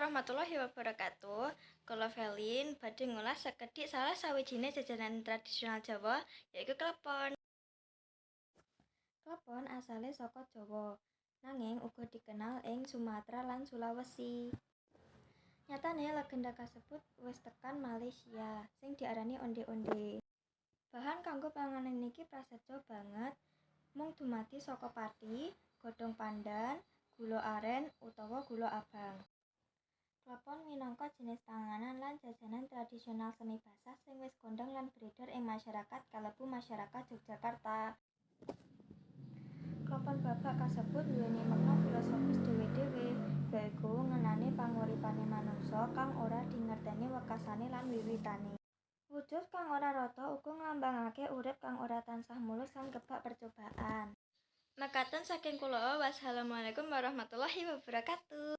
warahmatullahi wabarakatuh. Kula Velin badhe ngulas sekedhik salah sawijining jajanan tradisional Jawa, yaiku klepon. Klepon asale saka Jawa, nanging uga dikenal ing Sumatera lan Sulawesi. Nyatane legenda kasebut wis tekan Malaysia, sing diarani ondhe-ondhe. Bahan kanggo panganan iki prasaja banget, mung dumadi saka pati, godhong pandan, gula aren utawa gula abang. Klepon minangka jenis panganan lan jajanan tradisional semi basah sing wis kondhang lan beredar ing masyarakat kalebu masyarakat Yogyakarta. Klepon babak kasebut nduwèni makna filosofis dhéwé-dhéwé, yaiku ngenani panguripane manungsa kang ora dingerteni wekasané lan wiwitané. Wujud kang ora rata uga nglambangake urip kang ora tansah mulus lan kebak percobaan. Mekaten saking kula, wassalamualaikum warahmatullahi wabarakatuh.